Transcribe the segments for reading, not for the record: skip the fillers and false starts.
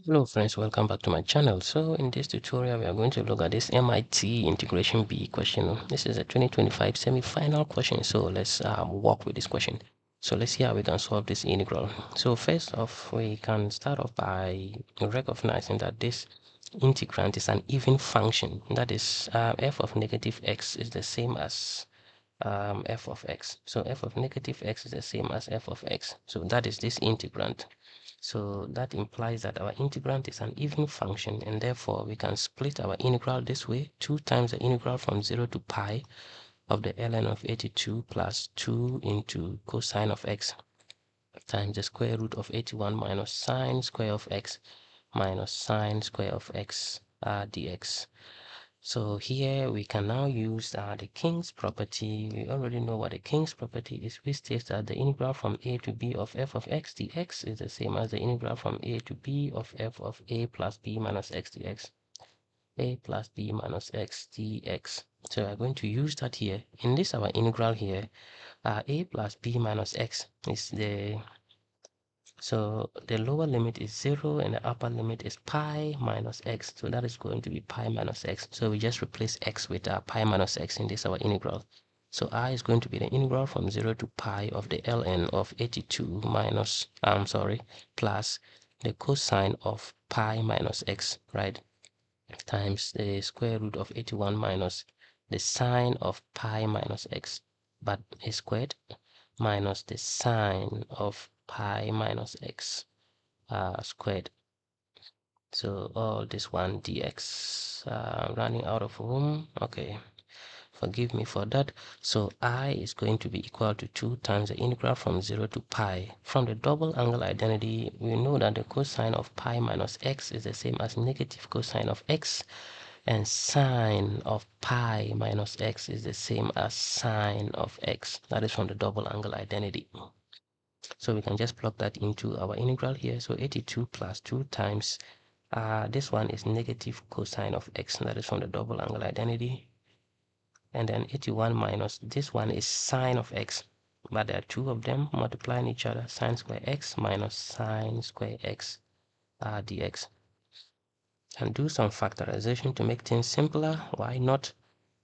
Hello friends, welcome back to my channel. So in this tutorial we are going to look at this MIT integration B question. This is a 2025 semi-final question, so let's work with this question. So let's see how we can solve this integral. So first off, we can start off by recognizing that this integrand is an even function. That is, f of negative x is the same as f of x. So f of negative x is the same as f of x. So that is this integrand. So that implies that our integrand is an even function, and therefore we can split our integral this way: 2 times the integral from 0 to pi of the ln of 82 plus 2 into cosine of x times the square root of 81 minus sine square of x minus sine square of x dx. So here we can now use the King's property. We already know what the King's property is, which states that the integral from a to b of f of x dx is the same as the integral from a to b of f of a plus b minus x dx. A plus b minus x dx. So we're going to use that here. In this, our integral here, a plus b minus x is so the lower limit is 0 and the upper limit is pi minus x. So that is going to be pi minus x. So we just replace x with pi minus x in this our integral. So I is going to be the integral from 0 to pi of the ln of 82 minus, plus the cosine of pi minus x, right? Times the square root of 81 minus the sine of pi minus x, but a squared, minus the sine of pi minus x squared. So all this one dx, running out of room. Okay, forgive me for that. So I is going to be equal to 2 times the integral from 0 to pi. From the double angle identity, we know that the cosine of pi minus x is the same as negative cosine of x, and sine of pi minus x is the same as sine of x. That is from the double angle identity. So we can just plug that into our integral here. So 82 plus 2 times, this one is negative cosine of x, and that is from the double angle identity. And then 81 minus, this one is sine of x, but there are two of them multiplying each other, sine square x minus sine square x dx. And do some factorization to make things simpler. Why not?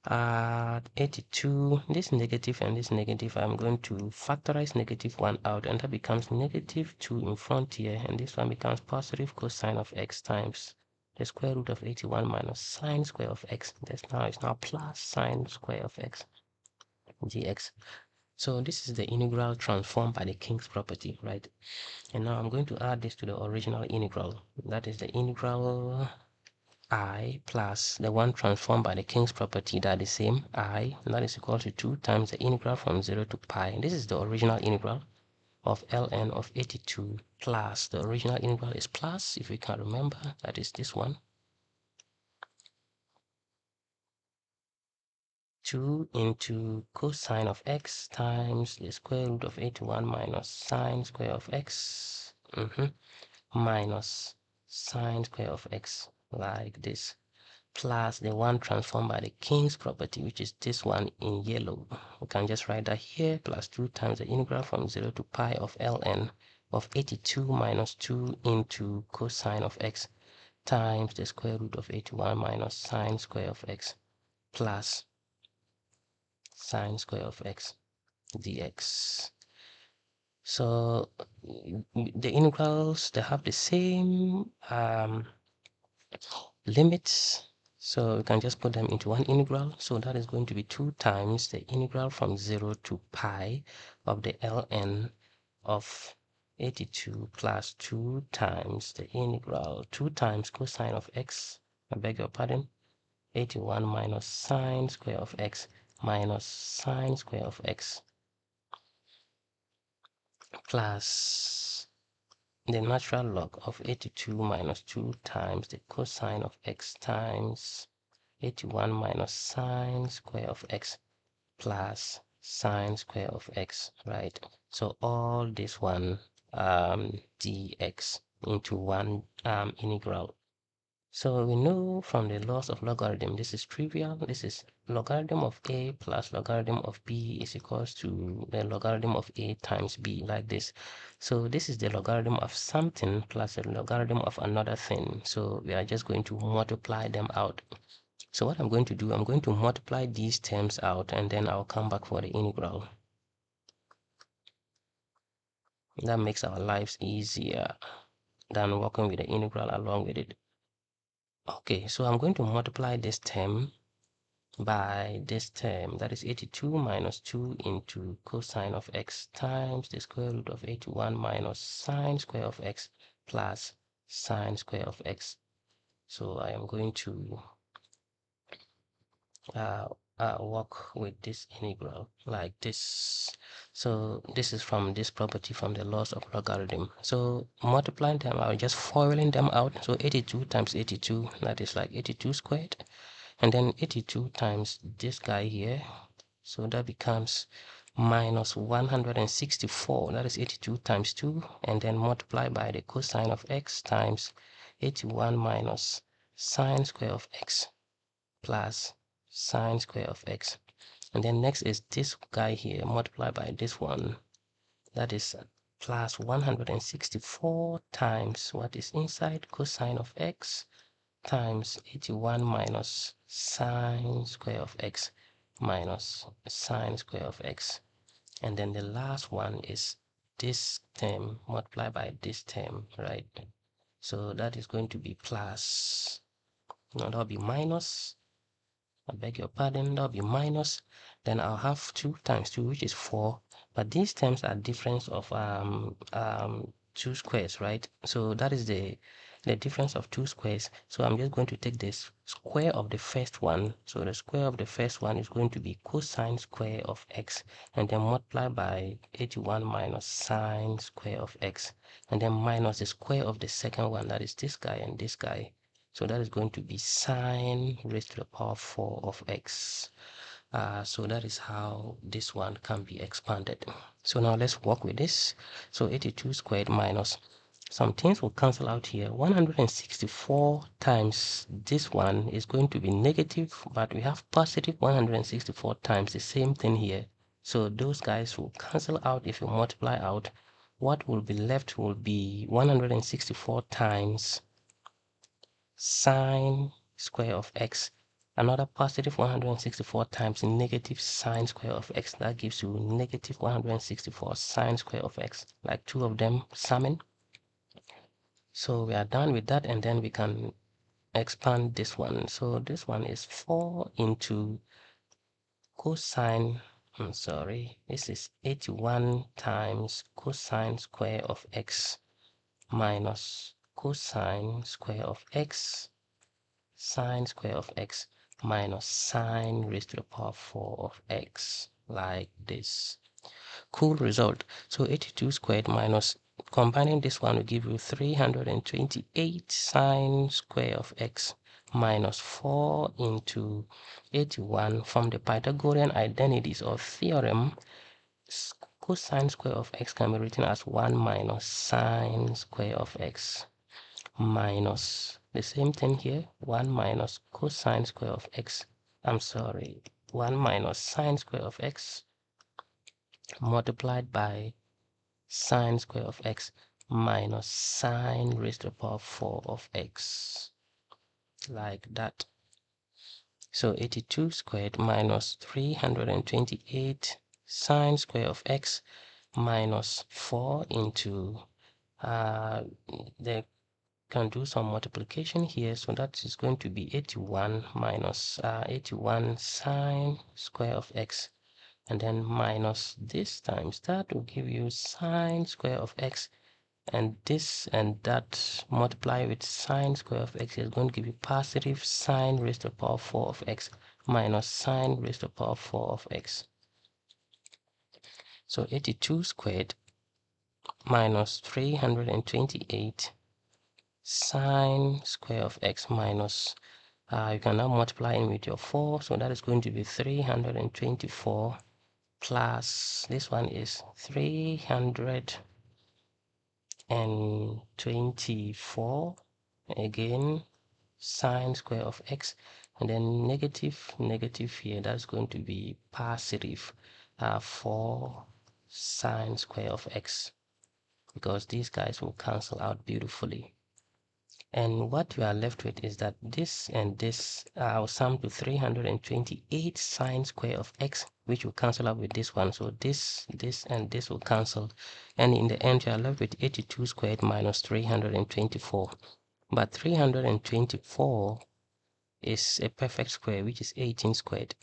82, this negative and this negative, I'm going to factorize negative 1 out, and that becomes negative 2 in front here, and this one becomes positive cosine of x times the square root of 81 minus sine square of x. This now is now plus sine square of x dx. So this is the integral transformed by the King's property, right? And now I'm going to add this to the original integral. That is the integral I plus the one transformed by the King's property, that is same I, and that is equal to 2 times the integral from 0 to pi. And this is the original integral of ln of 82 plus the original integral is plus, if we can remember, that is this one, 2 into cosine of x times the square root of 81 minus sine square of x minus sine square of x, like this, plus the one transformed by the King's property, which is this one in yellow. We can just write that here, plus 2 times the integral from 0 to pi of ln of 82 minus 2 into cosine of x times the square root of 81 minus sine square of x plus sine square of x dx. So the integrals, they have the same limits, so we can just put them into one integral. So that is going to be 2 times the integral from 0 to pi of the ln of 82 plus 2 times the integral 2 times cosine of x, I beg your pardon, 81 minus sine square of x minus sine square of x plus the natural log of 82 minus 2 times the cosine of x times 81 minus sine square of x plus sine square of x, right? So all this one dx into one integral. So we know from the laws of logarithm, this is trivial. This is logarithm of a plus logarithm of b is equals to the logarithm of a times b, like this. So this is the logarithm of something plus the logarithm of another thing. So we are just going to multiply them out. So what I'm going to do, I'm going to multiply these terms out, and then I'll come back for the integral. That makes our lives easier than working with the integral along with it. Okay, so I'm going to multiply this term by this term, that is 82 minus 2 into cosine of x times the square root of 81 minus sine square of x plus sine square of x. So I am going to work with this integral like this. So this is from this property from the laws of logarithm. So multiplying them, I'm just foiling them out. So 82 times 82, that is like 82 squared, and then 82 times this guy here, so that becomes minus 164, that is 82 times 2, and then multiply by the cosine of x times 81 minus sine square of x plus sine square of x. And then next is this guy here, multiply by this one, that is plus 164 times what is inside cosine of x times 81 minus sine square of x minus sine square of x. And then the last one is this term multiplied by this term, right? So that is going to be plus, no, that'll be minus, I beg your pardon, that'll be minus. Then I'll have 2 times 2, which is 4. But these terms are difference of 2 squares, right? So that is the difference of 2 squares. So I'm just going to take this square of the first one. So the square of the first one is going to be cosine square of x, and then multiply by 81 minus sine square of x, and then minus the square of the second one, that is this guy and this guy. So that is going to be sine raised to the power 4 of x. So that is how this one can be expanded. So now let's work with this. So 82 squared minus, some things will cancel out here. 164 times this one is going to be negative, but we have positive 164 times the same thing here. So those guys will cancel out if you multiply out. What will be left will be 164 times sine square of x, another positive 164 times negative sine square of x. That gives you negative 164 sine square of x, like two of them summing. So we are done with that, and then we can expand this one. So this one is 4 into cosine, I'm sorry, this is 81 times cosine square of x minus cosine square of x sine square of x minus sine raised to the power 4 of x, like this. Cool result. So 82 squared minus, combining this one will give you 328 sine square of x minus 4 into 81. From the Pythagorean identities or theorem, cosine square of x can be written as 1 minus sine square of x minus the same thing here, 1 minus cosine square of x, I'm sorry, 1 minus sine square of x multiplied by sine square of x minus sine raised to the power 4 of x, like that. So 82 squared minus 328 sine square of x minus 4 into the can do some multiplication here, so that is going to be 81 minus 81 sine square of x, and then minus this times that will give you sine square of x, and this and that multiply with sine square of x is going to give you positive sine raised to the power 4 of x minus sine raised to the power 4 of x. So 82 squared minus 328 sine square of x minus, you can now multiply in with your 4, so that is going to be 324 plus this one is 324 again sine square of x, and then negative here, that's going to be positive 4 sine square of x, because these guys will cancel out beautifully. And what we are left with is that this and this will sum to 328 sine square of x, which will cancel out with this one. So this and this will cancel, and in the end you are left with 82 squared minus 324. But 324 is a perfect square, which is 18 squared,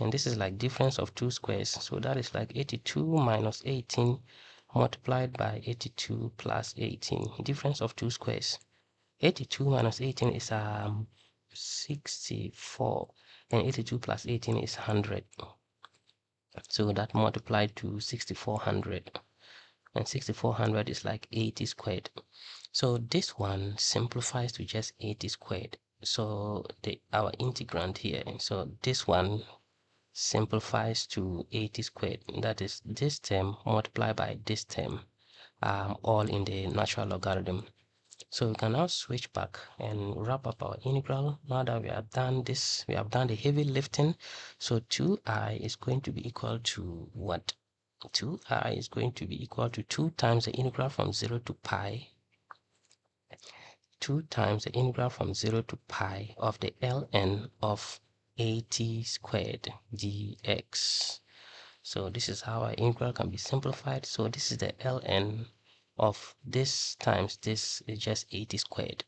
and this is like difference of two squares, so that is like 82 minus 18 multiplied by 82 plus 18, difference of two squares. 82 minus 18 is 64, and 82 plus 18 is 100, so that multiplied to 6400, and 6400 is like 80 squared. So this one simplifies to just 80 squared. So our integrand here, so this one simplifies to 80 squared. That is this term multiplied by this term, all in the natural logarithm. So we can now switch back and wrap up our integral. Now that we have done this, we have done the heavy lifting. So 2I is going to be equal to what? 2I is going to be equal to 2 times the integral from 0 to pi, 2 times the integral from 0 to pi of the ln of 80 squared dx. So this is how our integral can be simplified. So this is the ln of this times this is just 80 squared.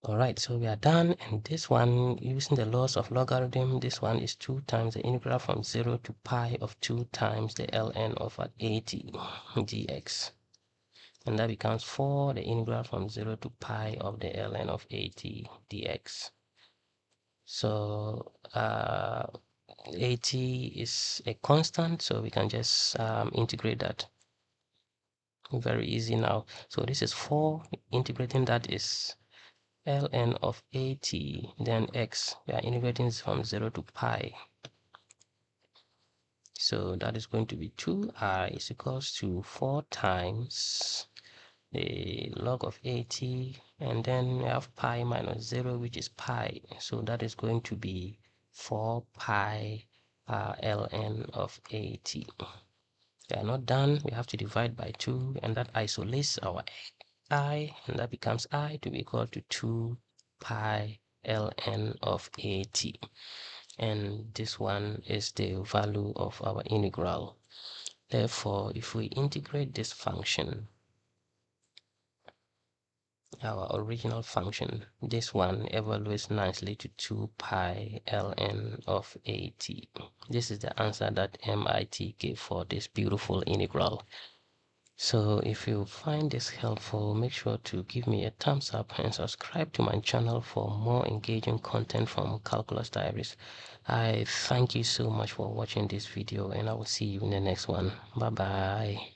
All right, so we are done. And this one, using the laws of logarithm, this one is 2 times the integral from 0 to pi of 2 times the ln of 80 dx. And that becomes 4 the integral from 0 to pi of the ln of 80 dx. So 80 is a constant, so we can just integrate that. Very easy now. So this is 4, integrating that is ln of 80, then x, we are integrating from 0 to pi. So that is going to be 2I is equals to 4 times the log of 80, and then we have pi minus 0, which is pi. So that is going to be 4 pi ln of 80. We are not done. We have to divide by 2, and that isolates our I, and that becomes I to be equal to 2 pi ln of 80. And this one is the value of our integral. Therefore, if we integrate this function, our original function, this one evaluates nicely to 2 pi ln of 80. This is the answer that MIT gave for this beautiful integral. So if you find this helpful, make sure to give me a thumbs up and subscribe to my channel for more engaging content from Calculus Diaries. I thank you so much for watching this video, and I will see you in the next one. Bye bye.